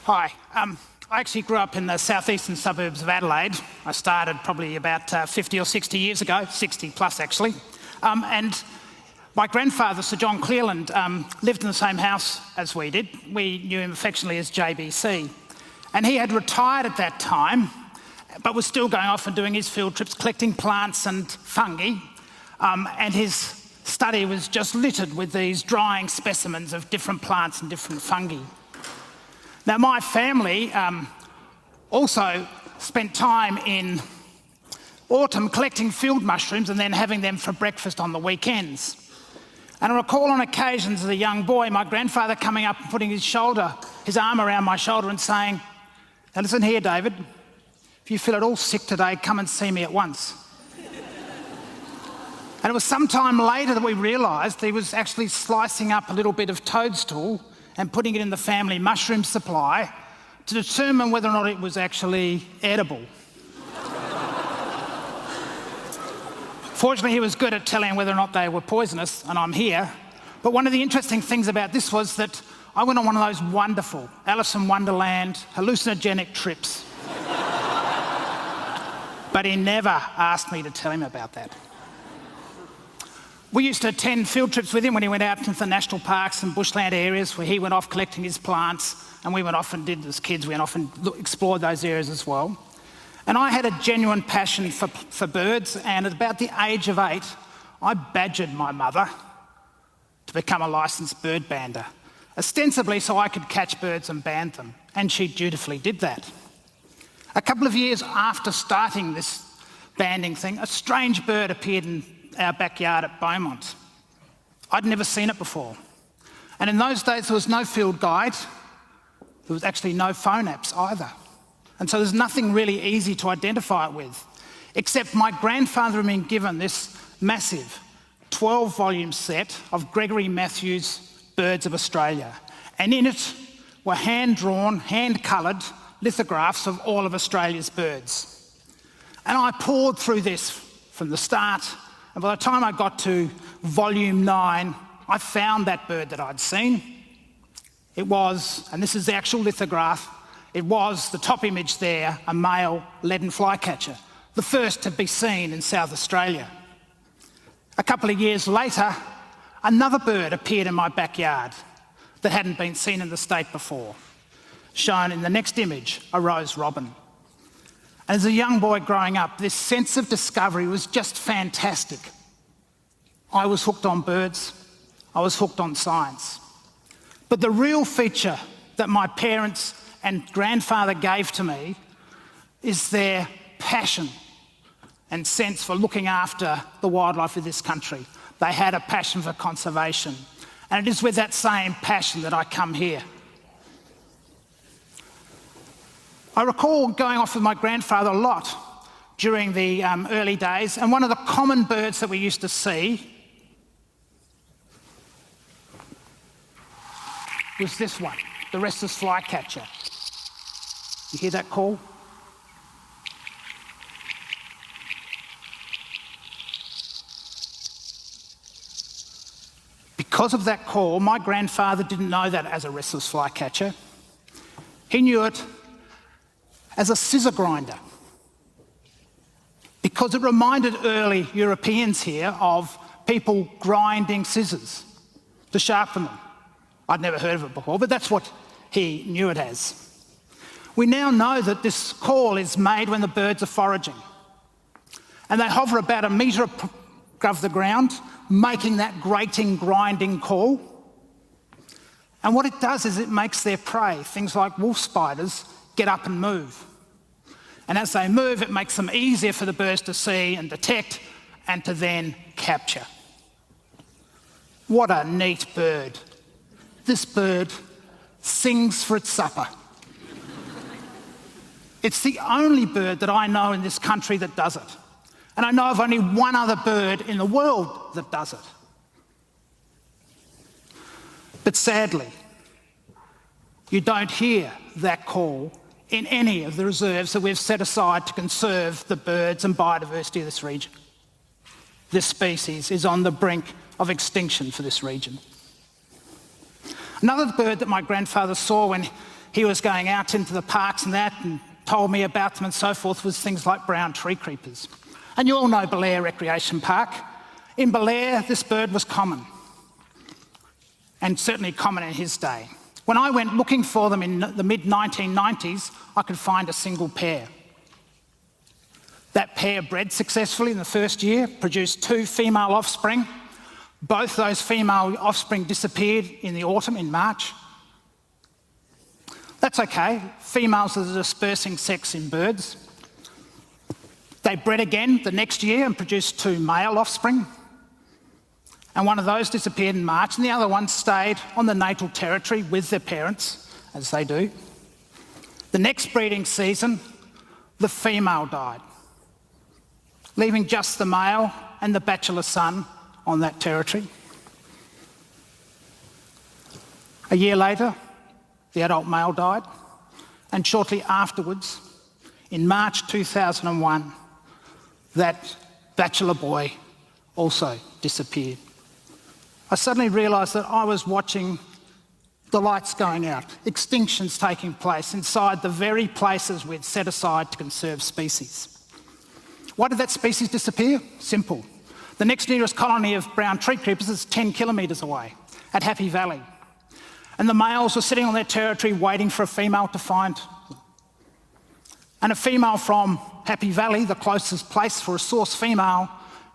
Hi. I actually grew up in the southeastern suburbs of Adelaide. I started probably about 50 or 60 years ago, 60 plus actually. And my grandfather, Sir John Cleland, lived in the same house as we did. We knew him affectionately as JBC. And he had retired at that time, but was still going off and doing his field trips, collecting plants and fungi. And his study was just littered with these drying specimens of different plants and different fungi. Now, my family also spent time in autumn collecting field mushrooms and then having them for breakfast on the weekends. And I recall on occasions as a young boy, my grandfather coming up and putting his arm around my shoulder and saying, "Now listen here, David, if you feel at all sick today, come and see me at once." And it was some time later that we realised he was actually slicing up a little bit of toadstool and putting it in the family mushroom supply to determine whether or not it was actually edible. Fortunately, he was good at telling whether or not they were poisonous, and I'm here. But one of the interesting things about this was that I went on one of those wonderful Alice in Wonderland hallucinogenic trips. But he never asked me to tell him about that. We used to attend field trips with him when he went out into the national parks and bushland areas where he went off collecting his plants, and we went off and did as kids, we went off and explored those areas as well. And I had a genuine passion for birds, and at about the age of 8, I badgered my mother to become a licensed bird bander, ostensibly so I could catch birds and band them, and she dutifully did that. A couple of years after starting this banding thing, a strange bird appeared in our backyard at Beaumont. I'd never seen it before. And in those days, there was no field guide. There was actually no phone apps either. And so there's nothing really easy to identify it with, except my grandfather had been given this massive 12-volume set of Gregory Matthews' Birds of Australia. And in it were hand-drawn, hand-coloured lithographs of all of Australia's birds. And I poured through this from the start, and by the time I got to volume 9, I found that bird that I'd seen. It was, and this is the actual lithograph, it was, the top image there, a male leaden flycatcher, the first to be seen in South Australia. A couple of years later, another bird appeared in my backyard that hadn't been seen in the state before, shown in the next image, a rose robin. As a young boy growing up, this sense of discovery was just fantastic. I was hooked on birds. I was hooked on science. But the real feature that my parents and grandfather gave to me is their passion and sense for looking after the wildlife of this country. They had a passion for conservation. And it is with that same passion that I come here. I recall going off with my grandfather a lot during the early days, and one of the common birds that we used to see was this one, the restless flycatcher. You hear that call? Because of that call, my grandfather didn't know that as a restless flycatcher. He knew it as a scissor grinder, because it reminded early Europeans here of people grinding scissors to sharpen them. I'd never heard of it before, but that's what he knew it as. We now know that this call is made when the birds are foraging, and they hover about 1 metre above the ground, making that grating, grinding call. And what it does is it makes their prey, things like wolf spiders, get up and move. And as they move, it makes them easier for the birds to see and detect and to then capture. What a neat bird. This bird sings for its supper. It's the only bird that I know in this country that does it. And I know of only one other bird in the world that does it. But sadly, you don't hear that call in any of the reserves that we've set aside to conserve the birds and biodiversity of this region. This species is on the brink of extinction for this region. Another bird that my grandfather saw when he was going out into the parks and that and told me about them and so forth, was things like brown tree creepers. And you all know BioR Recreation Park. In BioR, this bird was common, and certainly common in his day. When I went looking for them in the mid-1990s, I could find a single pair. That pair bred successfully in the first year, produced 2 female offspring. Both those female offspring disappeared in the autumn, in March. That's okay. Females are the dispersing sex in birds. They bred again the next year and produced 2 male offspring. And one of those disappeared in March, and the other one stayed on the natal territory with their parents, as they do. The next breeding season, the female died, leaving just the male and the bachelor son on that territory. A year later, the adult male died, and shortly afterwards, in March 2001, that bachelor boy also disappeared. I suddenly realised that I was watching the lights going out, extinctions taking place inside the very places we'd set aside to conserve species. Why did that species disappear? Simple. The next nearest colony of brown tree creepers is 10 kilometres away, at Happy Valley. And the males were sitting on their territory waiting for a female to find them. And a female from Happy Valley, the closest place for a source female,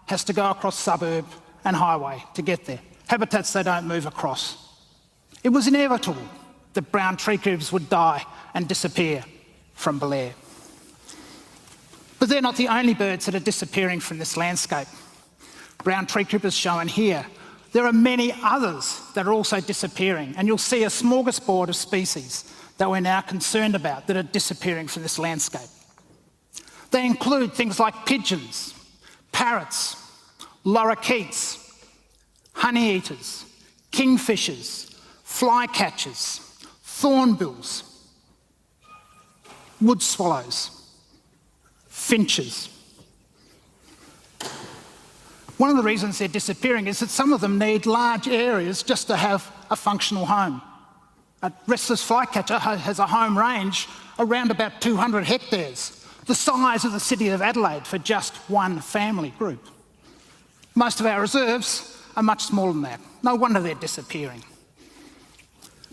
has to go across suburb and highway to get there. Habitats they don't move across. It was inevitable that brown tree creepers would die and disappear from BioR. But they're not the only birds that are disappearing from this landscape. Brown tree creepers shown here. There are many others that are also disappearing, and you'll see a smorgasbord of species that we're now concerned about that are disappearing from this landscape. They include things like pigeons, parrots, lorikeets, honey eaters, kingfishers, flycatchers, thornbills, wood swallows, finches. One of the reasons they're disappearing is that some of them need large areas just to have a functional home. A restless flycatcher has a home range around about 200 hectares, the size of the city of Adelaide for just one family group. Most of our reserves are much smaller than that. No wonder they're disappearing.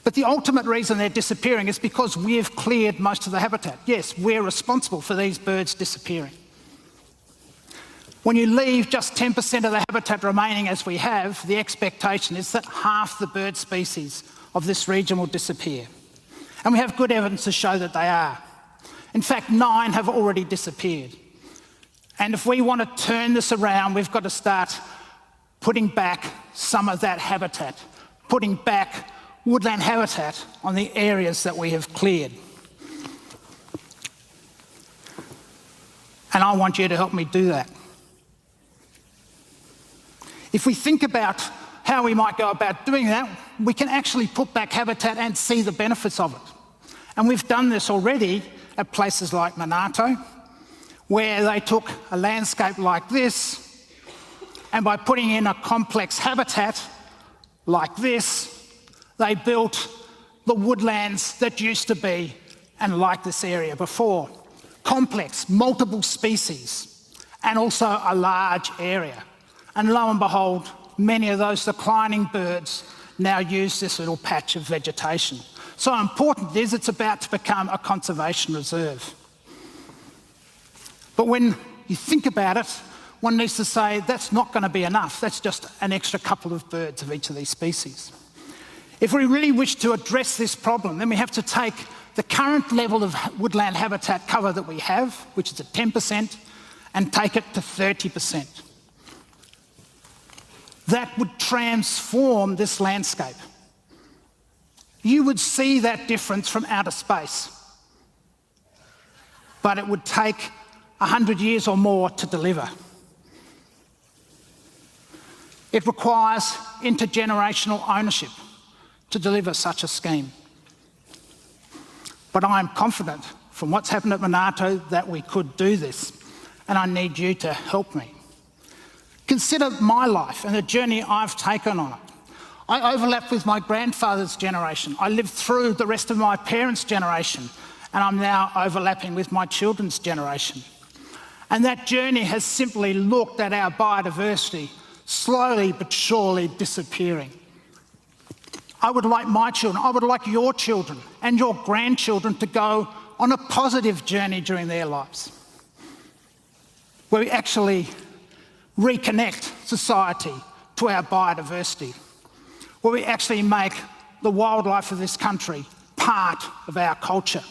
But the ultimate reason they're disappearing is because we've cleared most of the habitat. Yes, we're responsible for these birds disappearing. When you leave just 10% of the habitat remaining as we have, the expectation is that half the bird species of this region will disappear. And we have good evidence to show that they are. In fact, 9 have already disappeared. And if we want to turn this around, we've got to start putting back some of that habitat, putting back woodland habitat on the areas that we have cleared. And I want you to help me do that. If we think about how we might go about doing that, we can actually put back habitat and see the benefits of it. And we've done this already at places like Monarto, where they took a landscape like this, and by putting in a complex habitat like this, they built the woodlands that used to be and like this area before. Complex, multiple species, and also a large area. And lo and behold, many of those declining birds now use this little patch of vegetation. So important it is, it's about to become a conservation reserve. But when you think about it, one needs to say that's not going to be enough. That's just an extra couple of birds of each of these species. If we really wish to address this problem, then we have to take the current level of woodland habitat cover that we have, which is at 10%, and take it to 30%. That would transform this landscape. You would see that difference from outer space, but it would take 100 years or more to deliver. It requires intergenerational ownership to deliver such a scheme. But I am confident from what's happened at Monarto that we could do this, and I need you to help me. Consider my life and the journey I've taken on it. I overlap with my grandfather's generation. I lived through the rest of my parents' generation, and I'm now overlapping with my children's generation. And that journey has simply looked at our biodiversity slowly but surely disappearing. I would like my children, I would like your children and your grandchildren to go on a positive journey during their lives, where we actually reconnect society to our biodiversity, where we actually make the wildlife of this country part of our culture.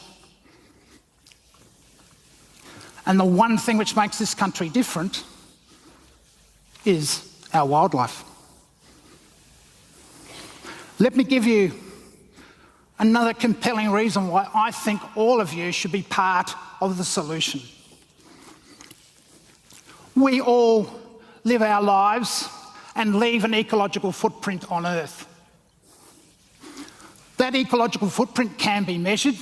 And the one thing which makes this country different is our wildlife. Let me give you another compelling reason why I think all of you should be part of the solution. We all live our lives and leave an ecological footprint on Earth. That ecological footprint can be measured.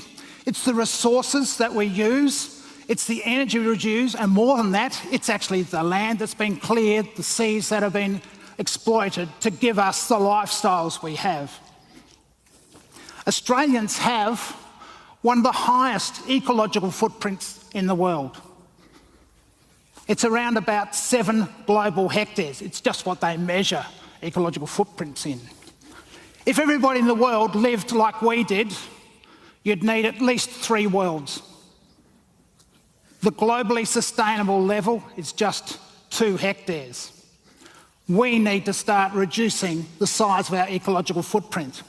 It's the resources that we use, it's the energy we use, and more than that, it's actually the land that's been cleared, the seas that have been exploited to give us the lifestyles we have. Australians have one of the highest ecological footprints in the world. It's around about 7 global hectares. It's just what they measure ecological footprints in. If everybody in the world lived like we did, you'd need at least 3 worlds. The globally sustainable level is just 2 hectares. We need to start reducing the size of our ecological footprint.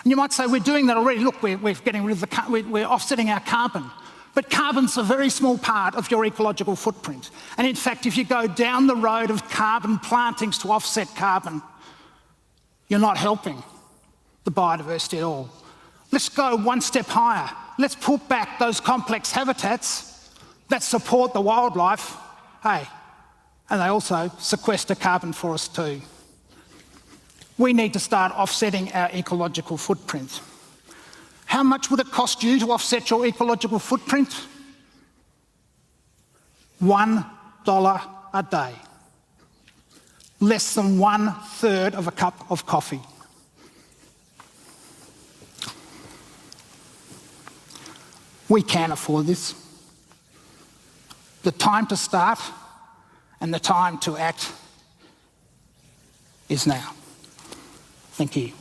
And you might say, we're doing that already. Look, we're getting rid of we're offsetting our carbon. But carbon's a very small part of your ecological footprint. And in fact, if you go down the road of carbon plantings to offset carbon, you're not helping the biodiversity at all. Let's go one step higher. Let's put back those complex habitats that support the wildlife, hey, and they also sequester carbon for us too. We need to start offsetting our ecological footprint. How much would it cost you to offset your ecological footprint? $1 a day. Less than 1/3 of a cup of coffee. We can afford this. The time to start and the time to act is now. Thank you.